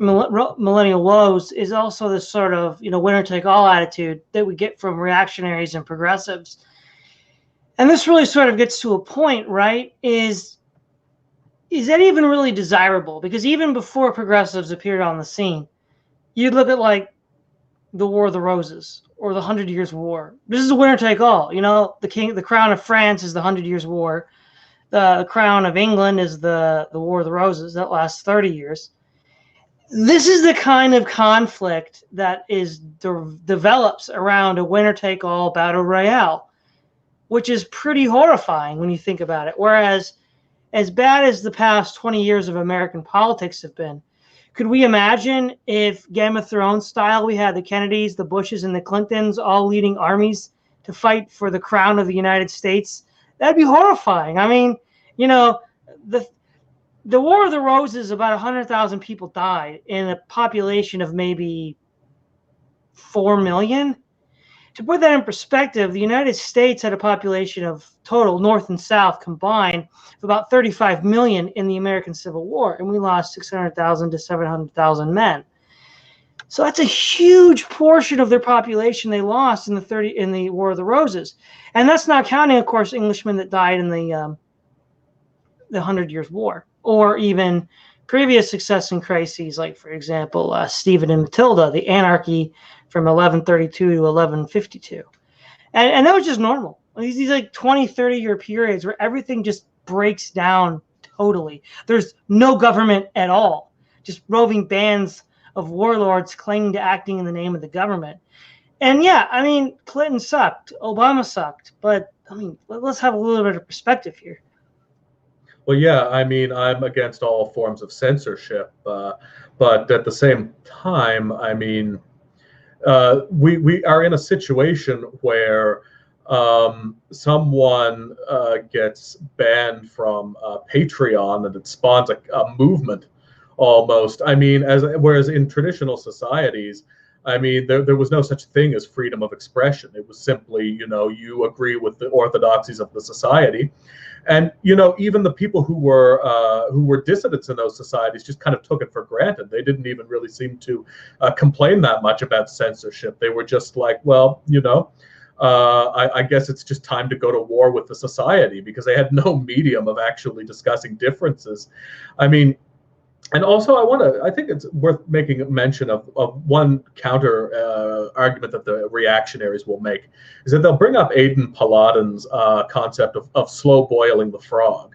Millennial Woes is also this sort of winner take all attitude that we get from reactionaries and progressives. And this really sort of gets to a point, right? Is that even really desirable? Because even before progressives appeared on the scene, you'd look at like the War of the Roses or the 100 Years' War. This is a winner take all. The crown of France is the 100 Years' War. The crown of England is the War of the Roses that lasts 30 years. This is the kind of conflict that develops around a winner-take-all battle royale, which is pretty horrifying when you think about it. Whereas, as bad as the past 20 years of American politics have been, could we imagine if Game of Thrones style, we had the Kennedys, the Bushes, and the Clintons all leading armies to fight for the crown of the United States? That'd be horrifying. I mean, the War of the Roses, about 100,000 people died in a population of maybe 4 million. To put that in perspective, the United States had a population of total North and South combined of about 35 million in the American Civil War, and we lost 600,000 to 700,000 men. So that's a huge portion of their population they lost in the War of the Roses, and that's not counting, of course, Englishmen that died in the 100 Years' War, or even previous succession crises, like, for example, Stephen and Matilda, the anarchy from 1132 to 1152. And that was just normal. These like 20, 30-year periods where everything just breaks down totally. There's no government at all, just roving bands of warlords clinging to acting in the name of the government. And yeah, I mean, Clinton sucked, Obama sucked, but I mean, let's have a little bit of perspective here. Well, yeah, I mean, I'm against all forms of censorship, but at the same time, I mean, we are in a situation where someone gets banned from Patreon, and it spawns a movement almost. I mean, whereas in traditional societies, I mean, there was no such thing as freedom of expression. It was simply, you agree with the orthodoxies of the society. And even the people who were dissidents in those societies just kind of took it for granted. They didn't even really seem to complain that much about censorship. They were just like, well, I guess it's just time to go to war with the society, because they had no medium of actually discussing differences. I mean, and also I think it's worth making mention of one counter argument that the reactionaries will make, is that they'll bring up Aidan Paladin's concept of slow boiling the frog.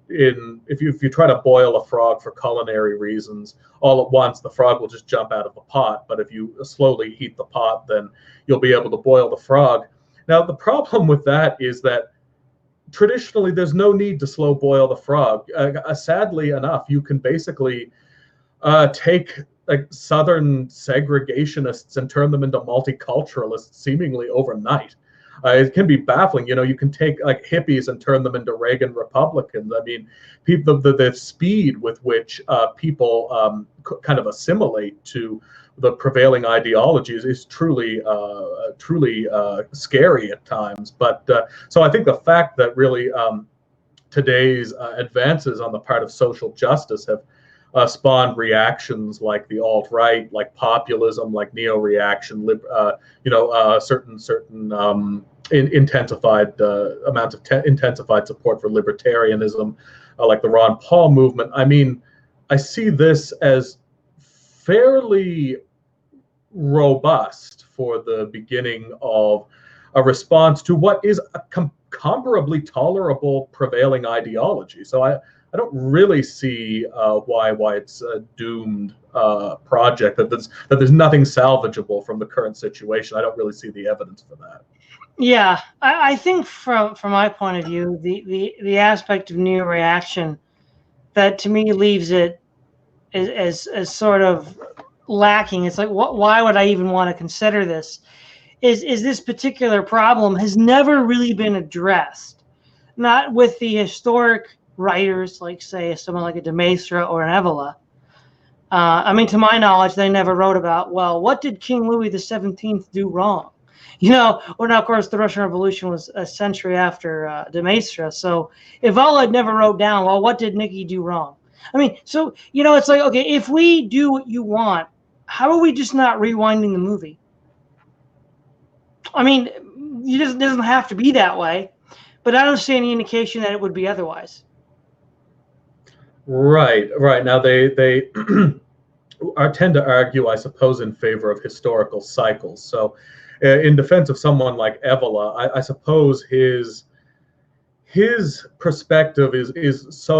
If you try to boil a frog for culinary reasons all at once, the frog will just jump out of the pot. But if you slowly heat the pot, then you'll be able to boil the frog. Now, the problem with that is that traditionally there's no need to slow boil the frog. Sadly enough, you can basically take like Southern segregationists and turn them into multiculturalists seemingly overnight. It can be baffling. You can take like hippies and turn them into Reagan Republicans. I mean, people, the speed with which people kind of assimilate to the prevailing ideologies is truly scary at times. But so I think the fact that really today's advances on the part of social justice have spawned reactions like the alt-right, like populism, like neoreaction, certain intensified amounts of intensified support for libertarianism, like the Ron Paul movement. I mean, I see this as fairly robust for the beginning of a response to what is a comparably tolerable prevailing ideology. So I don't really see why it's a doomed project, that there's nothing salvageable from the current situation. I don't really see the evidence for that. Yeah, I think from my point of view, the aspect of neoreaction that to me leaves it as sort of lacking. It's like, why would I even want to consider this? Is this particular problem has never really been addressed, not with the historic writers like, say, someone like a de Maistre or an Evola. I mean, to my knowledge, they never wrote about, well, what did King Louis XVII do wrong? Or now, of course, the Russian Revolution was a century after de Maistre. So Evola never wrote down, well, what did Nicky do wrong? I mean, so, it's like, okay, if we do what you want, how are we just not rewinding the movie? I mean, it doesn't have to be that way, but I don't see any indication that it would be otherwise. Right. Now they tend to argue, I suppose, in favor of historical cycles. So, in defense of someone like Evola, I suppose his perspective is so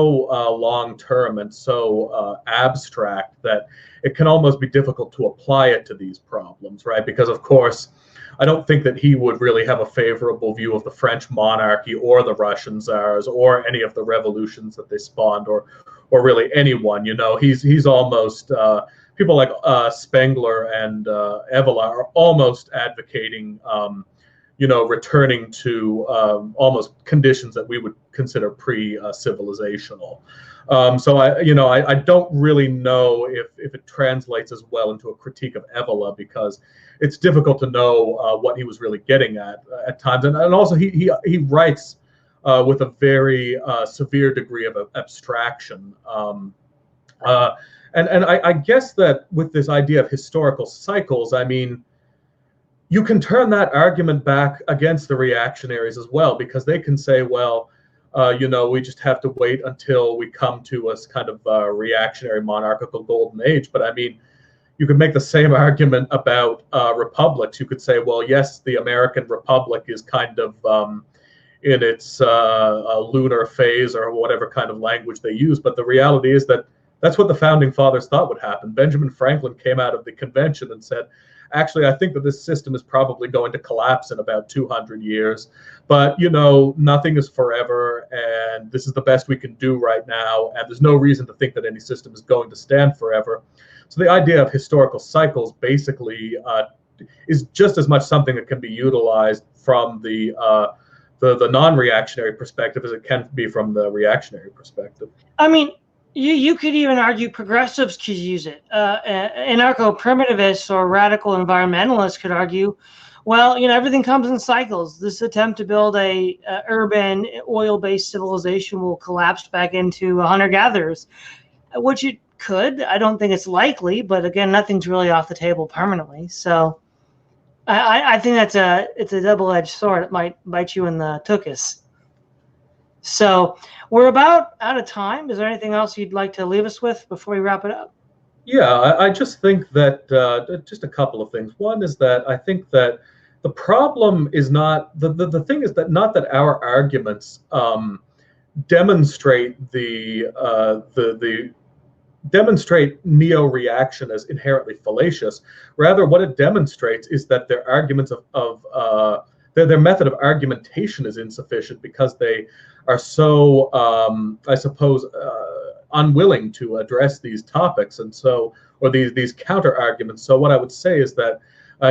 long term and so abstract that it can almost be difficult to apply it to these problems, right? Because of course, I don't think that he would really have a favorable view of the French monarchy or the Russian czars or any of the revolutions that they spawned, or really anyone. He's almost people like Spengler and Evola are almost advocating returning to almost conditions that we would consider pre-civilizational. So I don't really know if it translates as well into a critique of Evola, because it's difficult to know what he was really getting at times, and also he writes with a very severe degree of abstraction. And I guess that with this idea of historical cycles, I mean, you can turn that argument back against the reactionaries as well, because they can say, well, we just have to wait until we come to a kind of reactionary monarchical golden age. But I mean, you could make the same argument about republics. You could say, well, yes, the American Republic is kind of in its lunar phase, or whatever kind of language they use. But the reality is that that's what the founding fathers thought would happen. Benjamin Franklin came out of the convention and said, actually, I think that this system is probably going to collapse in about 200 years. But, nothing is forever, and this is the best we can do right now. And there's no reason to think that any system is going to stand forever. So the idea of historical cycles basically is just as much something that can be utilized from the non-reactionary perspective as it can be from the reactionary perspective. I mean, You could even argue progressives could use it. Anarcho-primitivists or radical environmentalists could argue, well, everything comes in cycles. This attempt to build a urban oil-based civilization will collapse back into hunter-gatherers, which it could. I don't think it's likely, but again, nothing's really off the table permanently. So I think it's a double-edged sword. It might bite you in the tuchus. So we're about out of time. Is there anything else you'd like to leave us with before we wrap it up? Yeah, I just think that just a couple of things. One is that I think that the problem is not the thing is that not that our arguments demonstrate the demonstrate neo-reaction as inherently fallacious. Rather, what it demonstrates is that their arguments their method of argumentation is insufficient because they are so, I suppose, unwilling to address these topics, and so, or these counter arguments. So what I would say is that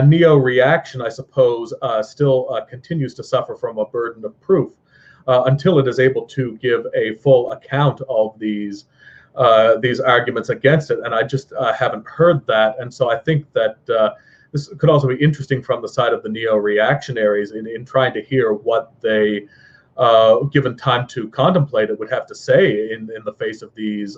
neo-reaction, I suppose, still continues to suffer from a burden of proof until it is able to give a full account of these arguments against it, and I just haven't heard that. And so I think that this could also be interesting from the side of the neo-reactionaries in trying to hear what they, given time to contemplate it, would have to say in the face of these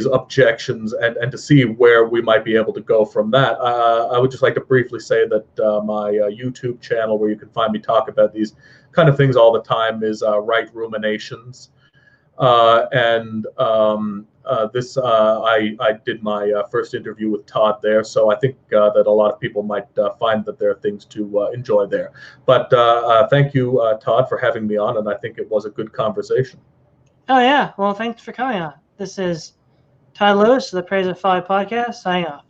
objections, and to see where we might be able to go from that. I would just like to briefly say that my YouTube channel, where you can find me talk about these kind of things all the time, is Right Ruminations. I did my first interview with Todd there, so I think that a lot of people might find that there are things to enjoy there. But thank you, Todd, for having me on, and I think it was a good conversation. Oh, yeah. Well, thanks for coming on. This is Todd Lewis of the Praise of Folly podcast, signing off.